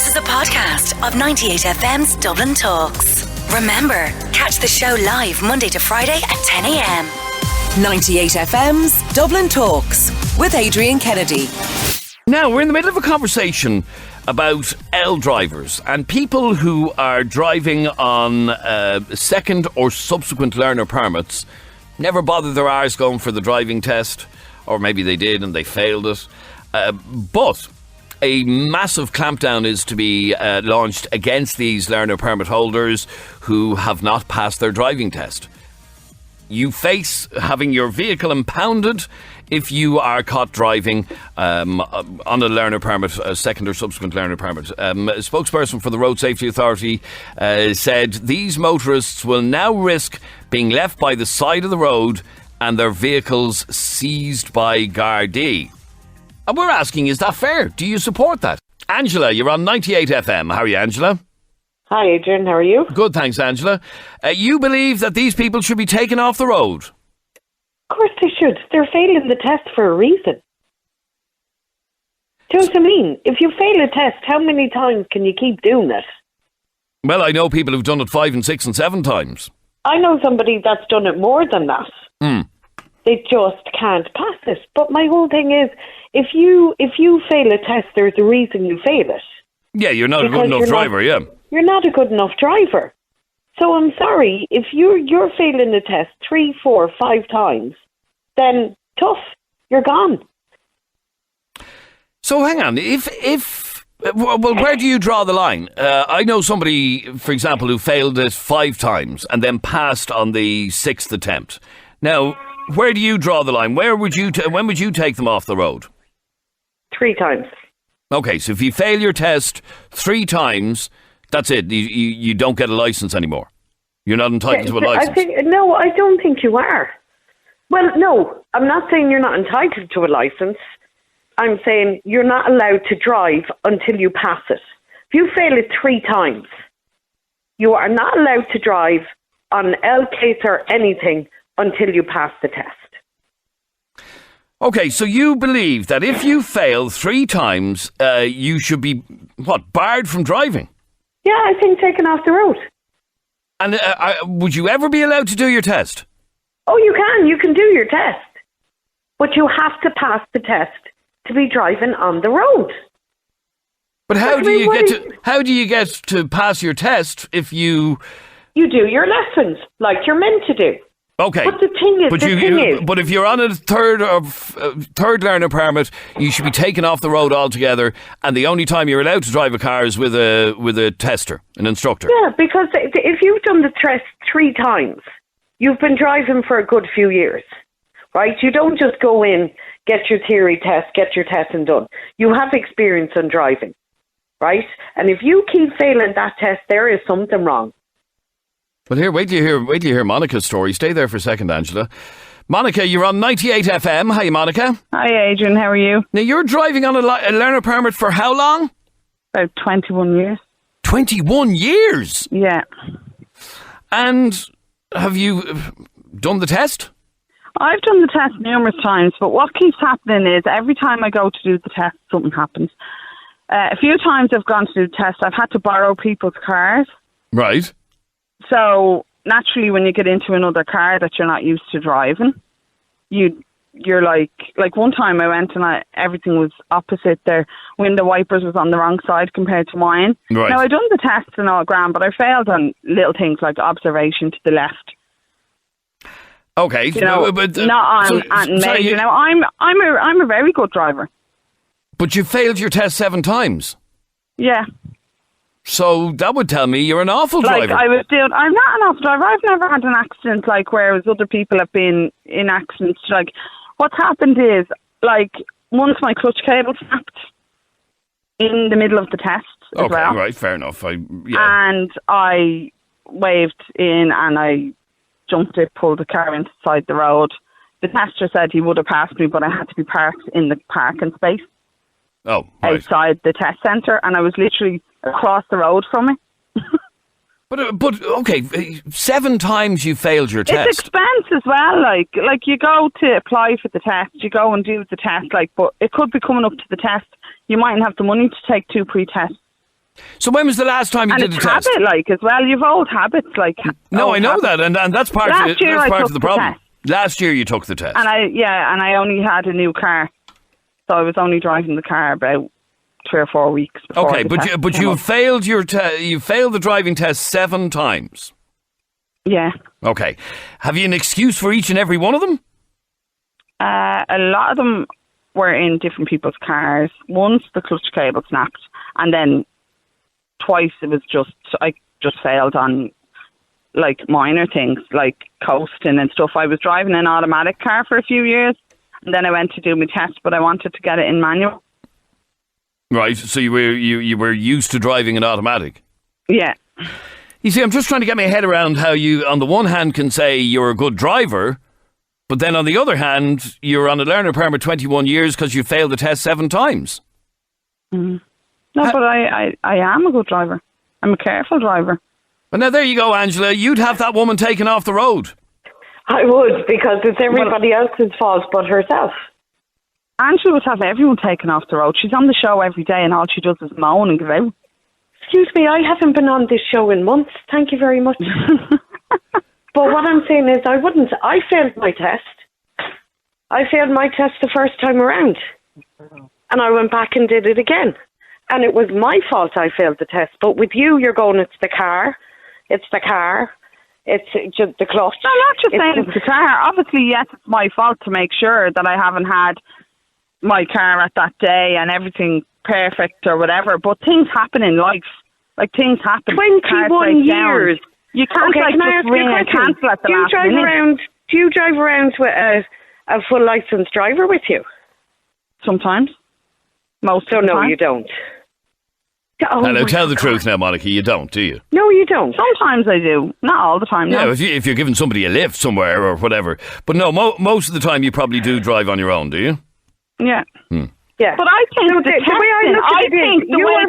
This is a podcast of 98FM's Dublin Talks. Remember, catch the show live Monday to Friday at 10 a.m. 98FM's Dublin Talks with Adrian Kennedy. Now, we're in the middle of a conversation about L drivers and people who are driving on second or subsequent learner permits, never bother their hours going for the driving test, or maybe they did and they failed it. But a massive clampdown is to be launched against these learner permit holders who have not passed their driving test. You face having your vehicle impounded if you are caught driving on a learner permit, a second or subsequent learner permit. A spokesperson for the Road Safety Authority said these motorists will now risk being left by the side of the road and their vehicles seized by Gardaí. And we're asking, is that fair? Do you support that? Angela, you're on 98FM. How are you, Angela? Hi, Adrian. How are you? Good, thanks, Angela. You believe that these people should be taken off the road? Of course they should. They're failing the test for a reason. Do you know what I mean? If you fail a test, how many times can you keep doing it? Well, I know people who've done it 5 and 6 and 7 times. I know somebody that's done it more than that. They just can't pass it. But my whole thing is, if you fail a test, there's a reason you fail it. Yeah, you're not a good enough driver, yeah. You're not a good enough driver. So I'm sorry, if you're failing the test 3, 4, 5 times, then tough, you're gone. So hang on, well, where do you draw the line? I know somebody, for example, who failed it 5 times and then passed on the 6th attempt. Now, where do you draw the line? When would you take them off the road? 3 times. Okay, so if you fail your test 3 times, that's it. You don't get a licence anymore. You're not entitled to a licence. No, I don't think you are. Well, no, I'm not saying you're not entitled to a licence. I'm saying you're not allowed to drive until you pass it. If you fail it 3 times, you are not allowed to drive on L case or anything until you pass the test. Okay, so you believe that if you fail 3 times, you should be, barred from driving? Yeah, I think taken off the road. And would you ever be allowed to do your test? Oh, you can. You can do your test. But you have to pass the test to be driving on the road. But how do you get to pass your test if you... You do your lessons like you're meant to do. Okay. But the thing is, but if you're on a third learner permit, you should be taken off the road altogether, and the only time you're allowed to drive a car is with a tester, an instructor. Yeah, because if you've done the test 3 times, you've been driving for a good few years, right? You don't just go in, get your theory test, get your testing done. You have experience in driving, right? And if you keep failing that test, there is something wrong. Well, here, wait till you hear Monica's story. Stay there for a second, Angela. Monica, you're on 98FM. Hi, Monica. Hi, Adrian. How are you? Now, you're driving on a learner permit for how long? About 21 years. 21 years? Yeah. And have you done the test? I've done the test numerous times, but what keeps happening is every time I go to do the test, something happens. A few times I've gone to do the test, I've had to borrow people's cars. Right. So naturally, when you get into another car that you're not used to driving, you're like one time I went and everything was opposite. Their window wipers was on the wrong side compared to mine. Right. Now I done the test and all grand, but I failed on little things like observation to the left. Okay, but not on major. Now I'm a very good driver. But you failed your test 7 times. Yeah. So that would tell me you're an awful driver. I'm not an awful driver. I've never had an accident whereas other people have been in accidents. What's happened is, once my clutch cable snapped in the middle of the test as well. Okay, right, fair enough. And I waved in and I jumped it, pulled the car inside the road. The tester said he would have passed me, but I had to be parked in the parking space. Oh, right. Outside the test centre, and I was literally across the road from it. But okay, 7 times you failed your test. It's expense as well. Like you go to apply for the test, you go and do the test. But it could be coming up to the test. You mightn't have the money to take 2 pre-tests. So when was the last time you did the test? And it's habit, as well. You've old habits, No, I know that, and that's part of it. That's part of the problem. Last year you took the test. And I only had a new car, so I was only driving the car about 3 or 4 weeks before. Okay, but you failed you failed the driving test 7 times. Yeah. Okay. Have you an excuse for each and every one of them? A lot of them were in different people's cars. Once the clutch cable snapped, and then twice it was I just failed on minor things like coasting and stuff. I was driving an automatic car for a few years, and then I went to do my test, but I wanted to get it in manual. Right, so you were used to driving an automatic. Yeah. You see, I'm just trying to get my head around how you, on the one hand, can say you're a good driver, but then on the other hand, you're on a learner permit 21 years because you failed the test 7 times. Mm. No, but I am a good driver. I'm a careful driver. Well, now there you go, Angela. You'd have that woman taken off the road. I would, because it's everybody else's fault but herself. Angela would have everyone taken off the road. She's on the show every day and all she does is moan and give out. Excuse me, I haven't been on this show in months. Thank you very much. But what I'm saying is I failed my test. I failed my test the first time around. And I went back and did it again. And it was my fault I failed the test. But with you, you're going, it's the car, it's just the clutch. No, I'm not just saying it's the car. Obviously, yes, it's my fault to make sure that I haven't had my car at that day and everything perfect or whatever. But things happen in life. Things happen. 21 years. You can't just ring and cancel at the last minute. Do you drive around with a full licensed driver with you? Sometimes. Most of the no, time. you don't. Oh, and tell the truth now, Monica, you don't, do you? No, you don't. Sometimes I do. Not all the time, no. Yeah, if you're giving somebody a lift somewhere or whatever. But no, most of the time you probably do drive on your own, do you? Yeah. Yeah. But I think the way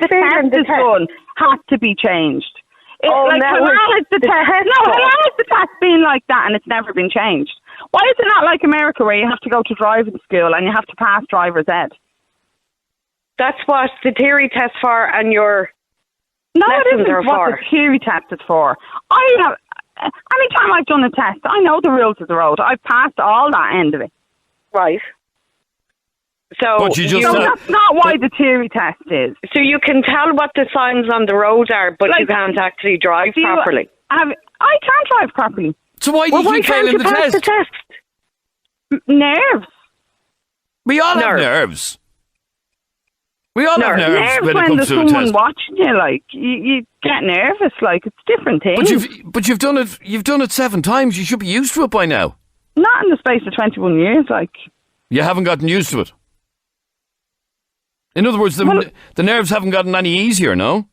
the test is done has to be changed. How long is the test been like that and it's never been changed? Why is it not like America where you have to go to driving school and you have to pass driver's ed? That's what the theory test for and your lessons are for. What the theory test is for. Anytime I've done a test, I know the rules of the road. I've passed all that end of it. Right. So that's not why the theory test is. So you can tell what the signs on the road are, but you can't actually drive properly. I can't drive properly. So why do you keep failing the test? The test? Nerves. We all have nerves. We all have nerves when it comes to a test. When there's someone watching you, you get nervous. It's different things. But you've done it. You've done it 7 times. You should be used to it by now. Not in the space of 21 years. You haven't gotten used to it. In other words, the nerves haven't gotten any easier, no?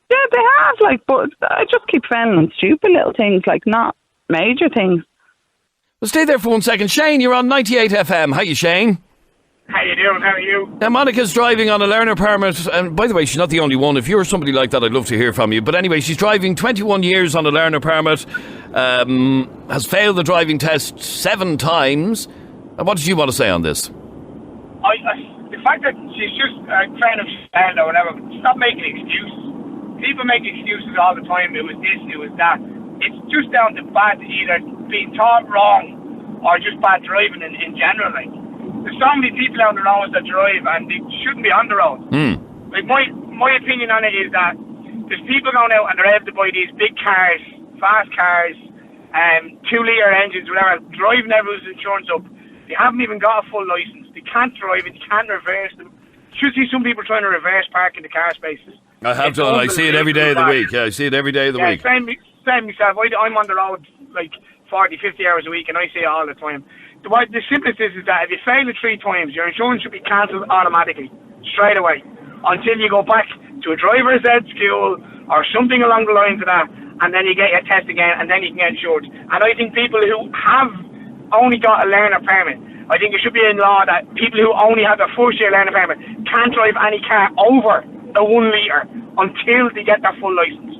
Yeah, they have, but I just keep failing on stupid little things, not major things. Well, stay there for 1 second. Shane, you're on 98 FM. How you, Shane? How you doing? How are you? Now, Monica's driving on a learner permit, and by the way, she's not the only one. If you're somebody like that, I'd love to hear from you. But anyway, she's driving 21 years on a learner permit, has failed the driving test 7 times. What did you want to say on this? The fact that she's just a friend of Shell or whatever, stop making excuses. People make excuses all the time. It was this, it was that. It's just down to either being taught wrong or just bad driving in general. There's so many people on the roads that drive and they shouldn't be on the road. My opinion on it is that there's people going out and they're able to buy these big cars, fast cars, 2-litre engines, whatever, driving everyone's insurance up. They haven't even got a full licence. They can't drive it. They can't reverse them. Should see some people trying to reverse park in the car spaces. I have done. I see it every day of the week. Yeah, I see it every day of the week. Same myself. I'm on the road 40, 50 hours a week, and I see it all the time. The simplest is that if you fail it 3 times, your insurance should be cancelled automatically, straight away, until you go back to a driver's ed school or something along the lines of that, and then you get your test again, and then you can get insured. And I think people who have only got a learner permit, I think it should be in law that people who only have a first-year learner permit can't drive any car over a 1 litre until they get their full licence.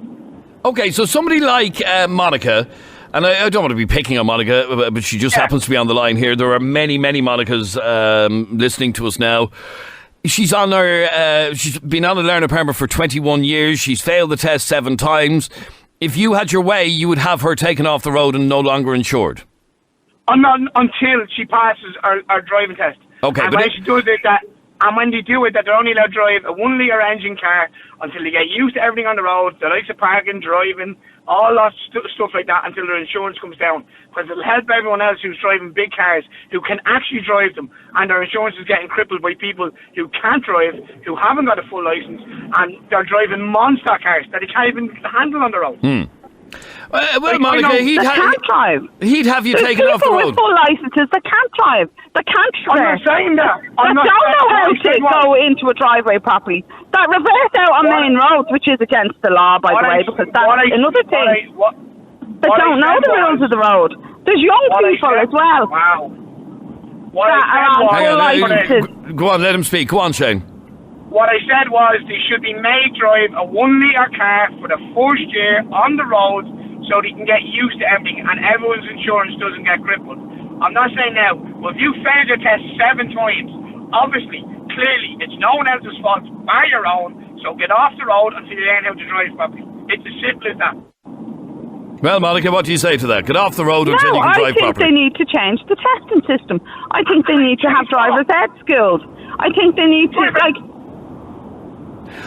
Okay, so somebody like Monica, and I don't want to be picking on Monica, but she just happens to be on the line here. There are many, many Monicas listening to us now. She's on her. She's been on a learner permit for 21 years. She's failed the test 7 times. If you had your way, you would have her taken off the road and no longer insured. Not until she passes our driving test. Okay, and but when she does it, and when they do it, that they're only allowed to drive a 1 litre engine car until they get used to everything on the road, the likes of parking, driving, all that stuff like that, until their insurance comes down. Because it'll help everyone else who's driving big cars, who can actually drive them, and their insurance is getting crippled by people who can't drive, who haven't got a full licence, and they're driving monster cars that they can't even handle on the road. Well, Monica, he'd have you taken off the road. People with full licences, they can't drive. They can't drive. I'm not saying that. They don't know how to go into a driveway properly. That reverse out on main roads, which is against the law, by the way, because that's another thing. They don't know the rules of the road. There's young people as well. Wow. Go on, let him speak. Go on, Shane. What I said was they should be made drive a 1 litre car for the first year on the road so they can get used to everything and everyone's insurance doesn't get crippled. I'm not saying now, well, if you failed your test 7 times, obviously, clearly, it's no one else's fault bar your own, so get off the road until you learn how to drive properly. It's as simple as that. Well, Monica, what do you say to that? Get off the road until you can drive properly. I think they need to change the testing system. I think they need to have driver's ed skills. I think they need to,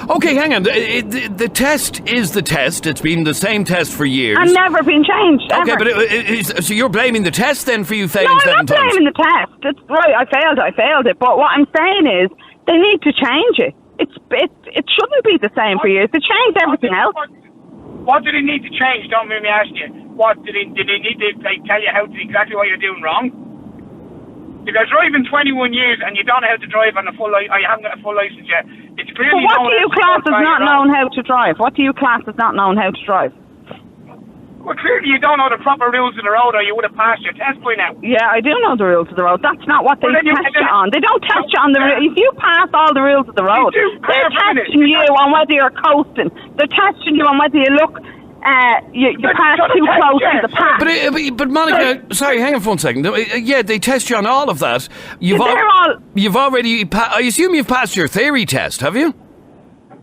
Okay, hang on. The test is the test. It's been the same test for years. And never been changed, Okay, ever. but so you're blaming the test then for you failing 7 times? No, I'm not blaming the test. It's right, I failed it. But what I'm saying is, they need to change it. It shouldn't be the same for years. They changed everything else. What do they need to change? Don't make me ask you. What did they need to tell you exactly what you're doing wrong? If you're driving 21 years and you don't know how to drive on a full license, or you haven't got a full license yet, it's clearly. But what do you class as not knowing how to drive? What do you class as not knowing how to drive? Well, clearly you don't know the proper rules of the road, or you would have passed your test by now. Yeah, I do know the rules of the road. That's not what they test you on. They don't test you on the rules. If you pass all the rules of the road, they're testing you on whether you're coasting. They're testing you on whether you look. You pass too close to the path. But Monica, sorry, hang on for 1 second. Yeah, they test you on all of that. You've already. I assume you've passed your theory test, have you?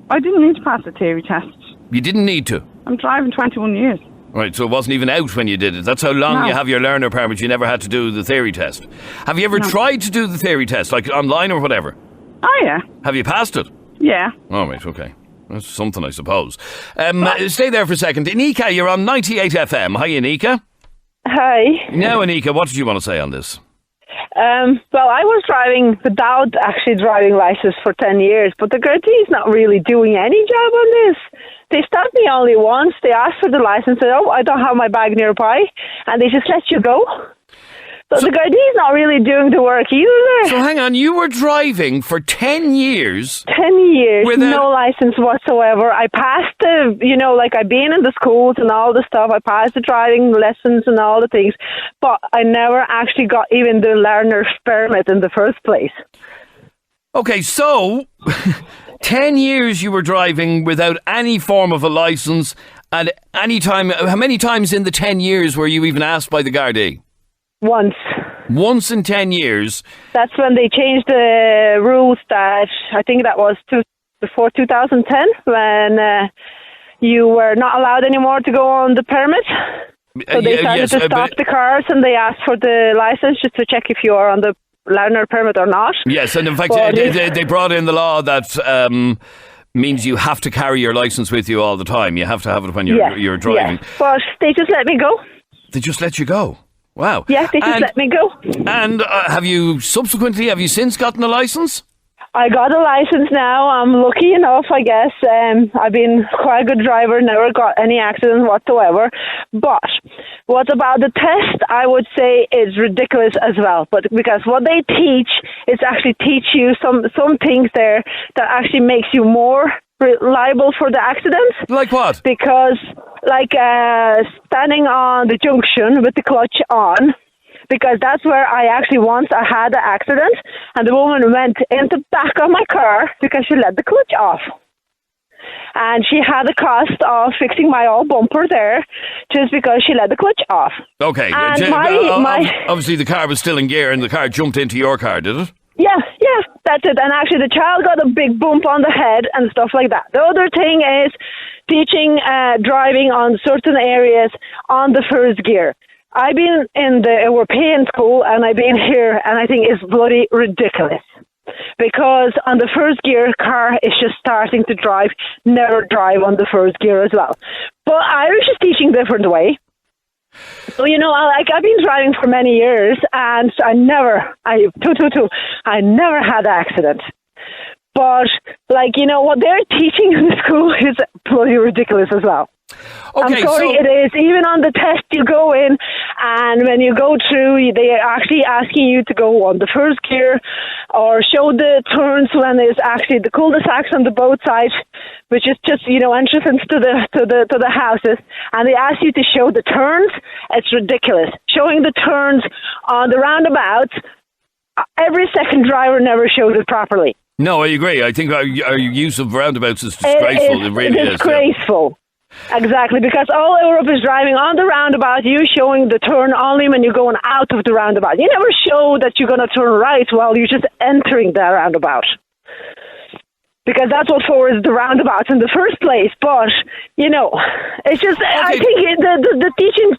I didn't need to pass the theory test. You didn't need to. I'm driving 21 years. Right, so it wasn't even out when you did it. That's how long you have your learner permit. You never had to do the theory test. Have you ever tried to do the theory test, like online or whatever? Oh yeah. Have you passed it? Yeah. Oh right, okay. That's something, I suppose. Stay there for a second. Anika, you're on 98FM. Hi, Anika. Hi. Now, Anika, what did you want to say on this? Well, I was driving without actually driving license for 10 years, but the Gardaí is not really doing any job on this. They stopped me only once. They asked for the license, said, "Oh, I don't have my bag nearby," and they just let you go. So the Gardaí is not really doing the work either. So hang on, you were driving for 10 years? 10 years, no license whatsoever. I passed I've been in the schools and all the stuff. I passed the driving lessons and all the things, but I never actually got even the learner's permit in the first place. Okay, so 10 years you were driving without any form of a license, and how many times in the 10 years were you even asked by the Gardaí? Once in 10 years. That's when they changed the rules that, I think that was before 2010, when you were not allowed anymore to go on the permit. So they started to stop the cars and they asked for the license just to check if you are on the learner permit or not. Yes, and in fact they brought in the law that means you have to carry your license with you all the time. You have to have it when you're driving. Yes. But they just let me go. They just let you go? Wow. Yeah, they just let me go. And have you since gotten a license? I got a license now. I'm lucky enough, I guess. I've been quite a good driver, never got any accidents whatsoever. But what about the test? I would say is ridiculous as well. But because what they teach is actually teach you some things there that actually makes you more liable for the accidents. Like what? Because standing on the junction with the clutch on, because that's where I had an accident, and the woman went in the back of my car because she let the clutch off. And she had the cost of fixing my old bumper there just because she let the clutch off. Okay. And obviously the car was still in gear and the car jumped into your car, did it? Yeah, That's it. And actually, the child got a big bump on the head and stuff like that. The other thing is teaching driving on certain areas on the first gear. I've been in the European school and I've been here, and I think it's bloody ridiculous. Because on the first gear, car is just starting to drive. Never drive on the first gear as well. But Irish is teaching different way. So, I've been driving for many years, and I never had an accident. But, what they're teaching in the school is bloody ridiculous as well. Okay, I'm sorry, it is. Even on the test, you go in, and when you go through, they are actually asking you to go on the first gear, or show the turns when there's actually the cul-de-sacs on the both sides, which is just entrance to the houses, and they ask you to show the turns. It's ridiculous. Showing the turns on the roundabouts, every second driver never showed it properly. No, I agree. I think our use of roundabouts is disgraceful. It really is. Disgraceful. Exactly, because all Europe is driving on the roundabout, you showing the turn only when you're going out of the roundabout. You never show that you're going to turn right while you're just entering the roundabout. Because that's what for is the roundabout in the first place. But, it's just, okay. I think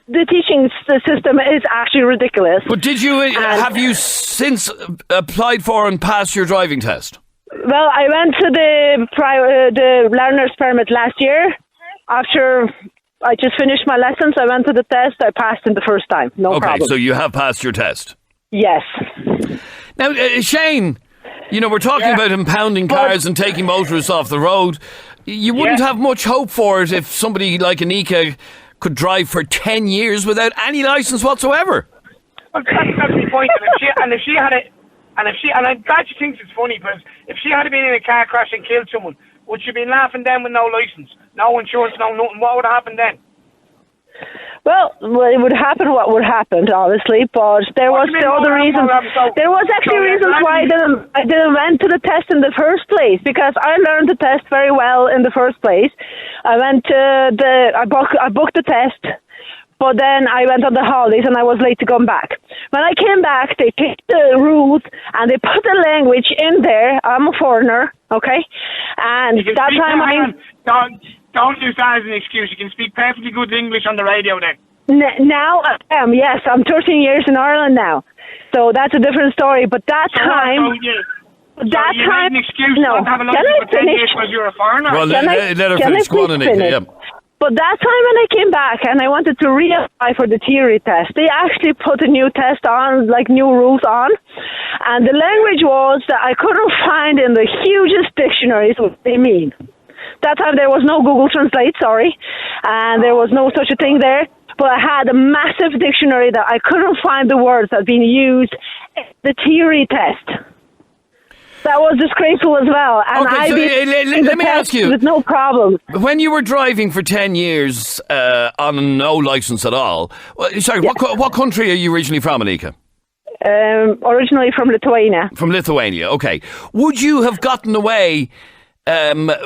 the teaching system is actually ridiculous. But have you since applied for and passed your driving test? Well, I went to the learner's permit last year. After I just finished my lessons, I went to the test. I passed in the first time. No problem. Okay, so you have passed your test? Yes. Now, Shane, we're talking about impounding cars and taking motorists off the road. You wouldn't have much hope for it if somebody like Anika could drive for 10 years without any licence whatsoever. Well, that's the point. And if she had it, and I'm glad she thinks it's funny, because if she had been in a car crash and killed someone, would she be laughing then with no licence, no insurance, no nothing? What would have happened then? Well, it would happen what would happen, obviously, but there was the other reasons. There was actually reasons why I didn't went to the test in the first place, because I learned the test very well in the first place. I went to I booked the test, but then I went on the holidays and I was late to come back. When I came back, they picked the rules and they put the language in there. I'm a foreigner, okay? And that time Don't use that as an excuse. You can speak perfectly good English on the radio then. Now I am, yes. I'm 13 years in Ireland now. So that's a different story. But that time... Made an excuse not to have a license for 10 years because you're a foreigner? Well, let her finish. Go on, Anika. Yeah. But that time when I came back and I wanted to reapply for the theory test, they actually put a new test on, like new rules on. And the language was that I couldn't find in the hugest dictionaries what they mean. That time there was no Google Translate, sorry. And there was no such a thing there. But I had a massive dictionary that I couldn't find the words that had been used in the theory test. That was disgraceful as well. And let me ask you. With no problem. When you were driving for 10 years on no licence at all, what country are you originally from, Anika? Originally from Lithuania. From Lithuania, okay. Would you have gotten away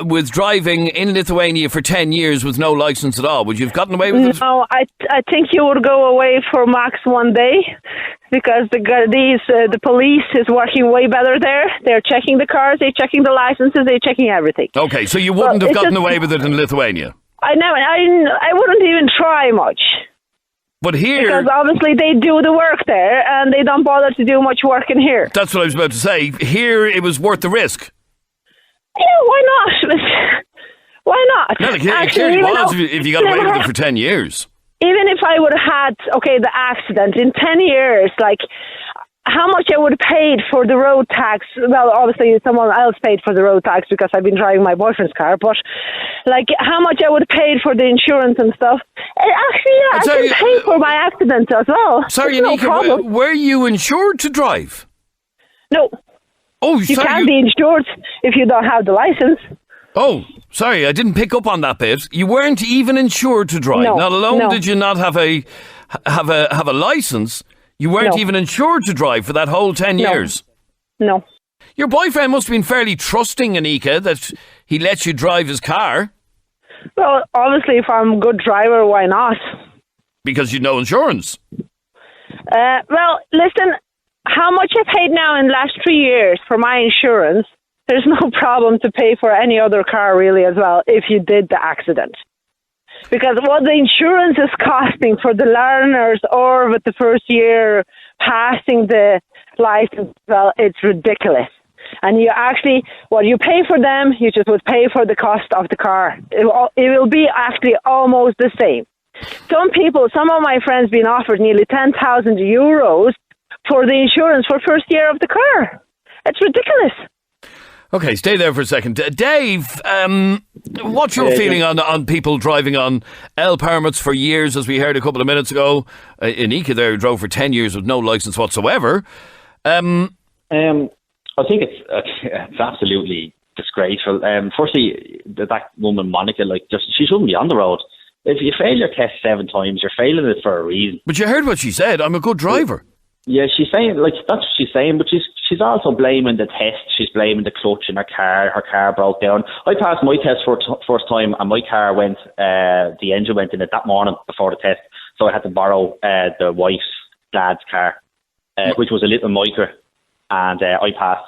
with driving in Lithuania for 10 years with no licence at all? Would you have gotten away with it? No, I think you would go away for max 1 day, because the police is working way better there. They're checking the cars, they're checking the licenses, they're checking everything. Okay, so you wouldn't have gotten away with it in Lithuania? I wouldn't even try much. But here... Because obviously they do the work there, and they don't bother to do much work in here. That's what I was about to say. Here, it was worth the risk. Yeah, why not? Why not? No, it clearly was if you got away with it for 10 years. Even if I would have had, the accident in 10 years, how much I would have paid for the road tax. Well, obviously someone else paid for the road tax because I've been driving my boyfriend's car, but how much I would have paid for the insurance and stuff. I can pay for my accident as well. Sorry, Anika, were you insured to drive? No. Oh, you can't be insured if you don't have the license. Oh, sorry, I didn't pick up on that bit. You weren't even insured to drive. No, not alone did you not have a license, you weren't even insured to drive for that whole 10 years. No. Your boyfriend must have been fairly trusting, Anika, that he lets you drive his car. Well, obviously, if I'm a good driver, why not? Because you'd no insurance. Well, listen, how much I paid now in the last 3 years for my insurance, there's no problem to pay for any other car really as well if you did the accident. Because what the insurance is costing for the learners or with the first year passing the license, well, it's ridiculous. And you actually, what you pay for them, you just would pay for the cost of the car. It will be actually almost the same. Some of my friends been offered nearly 10,000 euros for the insurance for first year of the car. It's ridiculous. Okay, stay there for a second. Dave, what's your feeling on people driving on L permits for years, as we heard a couple of minutes ago? Anika there drove for 10 years with no licence whatsoever. I think it's absolutely disgraceful. Firstly, that woman, Monica, she shouldn't be on the road. If you fail your test 7 times, you're failing it for a reason. But you heard what she said. I'm a good driver. Yeah, she's saying, that's what she's saying, but she's also blaming the test. She's blaming the clutch in her car. Her car broke down. I passed my test for first time, and my car the engine went in it that morning before the test, so I had to borrow the wife's dad's car, which was a little Micra, and I passed.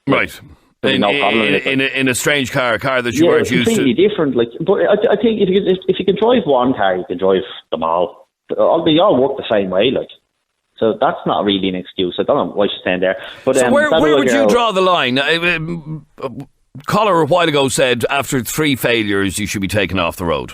Right. No problem in a strange car, a car that you weren't used to. Completely different. But I think if you can drive one car, you can drive them all. They all work the same way, So that's not really an excuse. I don't know why she's saying there. But so where would you draw the line? Caller a while ago said after 3 failures you should be taken off the road.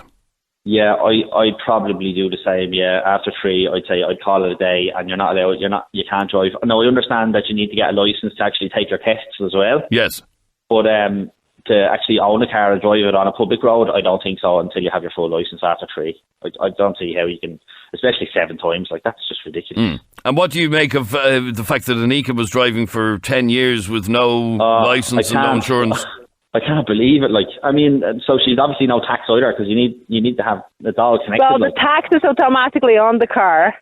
Yeah, I'd probably do the same. Yeah, after 3, I'd say I'd call it a day, and you're not allowed. You can't drive. No, I understand that you need to get a license to actually take your tests as well. Yes, but to actually own a car and drive it on a public road, I don't think so until you have your full license after 3. I don't see how you can, especially 7 times. That's just ridiculous. And what do you make of the fact that Anika was driving for 10 years with no license and no insurance? I can't believe it. So she's obviously no tax either, because you need to have it all connected. Well, the tax is automatically on the car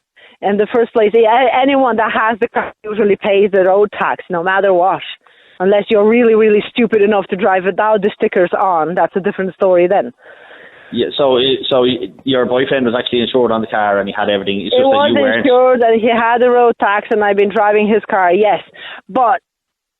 in the first place. Anyone that has the car usually pays the road tax, no matter what. Unless you're really, really stupid enough to drive without the stickers on, that's a different story then. Yeah, so your boyfriend was actually insured on the car and he had everything. It's just he was insured and he had the road tax, and I've been driving his car, yes. But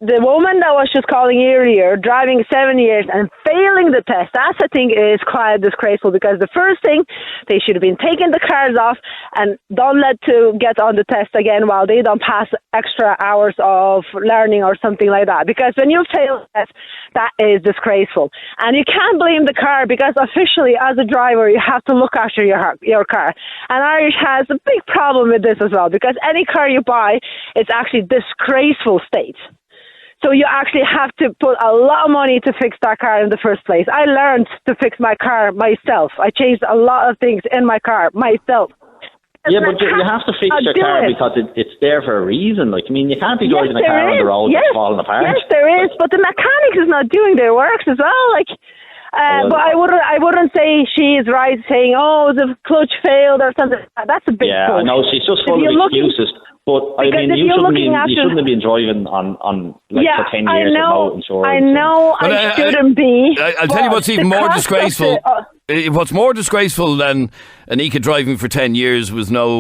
the woman that was just calling earlier, driving 7 years and failing the test, that I think is quite disgraceful, because the first thing, they should have been taking the cars off and don't let to get on the test again while they don't pass extra hours of learning or something like that. Because when you fail the test, that is disgraceful. And you can't blame the car, because officially as a driver, you have to look after your car. And Irish has a big problem with this as well, because any car you buy, it's actually disgraceful state. So you actually have to put a lot of money to fix that car in the first place. I learned to fix my car myself. I changed a lot of things in my car myself. Yeah, but you have to fix your car because it's there for a reason. You can't be driving a car on the road that's falling apart. Yes, there is, but the mechanic is not doing their works as well. But I wouldn't say she is right saying, the clutch failed or something. That's a big I know, she's just full of excuses. But you shouldn't have been driving on for 10 years with no insurance. I know I shouldn't be. I'll tell you what's even more disgraceful. What's more disgraceful than Anika driving for 10 years with no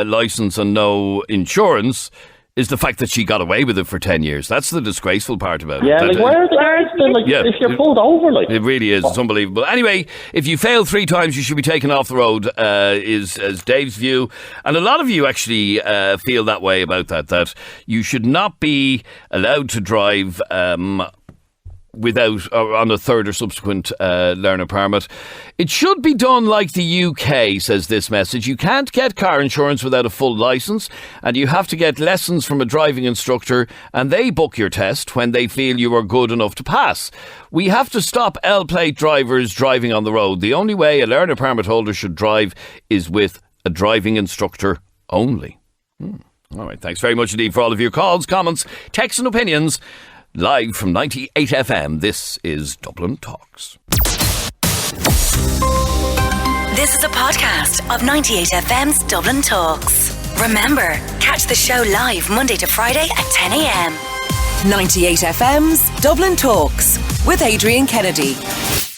licence and no insurance is the fact that she got away with it for 10 years. That's the disgraceful part about it. Yeah, if you're pulled over, It really is. It's unbelievable. Anyway, if you fail 3 times, you should be taken off the road, is Dave's view. And a lot of you actually feel that way about that you should not be allowed to drive without or on a 3rd or subsequent learner permit. It should be done like the UK, says this message. You can't get car insurance without a full licence, and you have to get lessons from a driving instructor, and they book your test when they feel you are good enough to pass. We have to stop L-plate drivers driving on the road. The only way a learner permit holder should drive is with a driving instructor only. All right, thanks very much indeed for all of your calls, comments, texts and opinions. Live from 98FM, this is Dublin Talks. This is a podcast of 98FM's Dublin Talks. Remember, catch the show live Monday to Friday at 10 a.m. 98FM's Dublin Talks with Adrian Kennedy.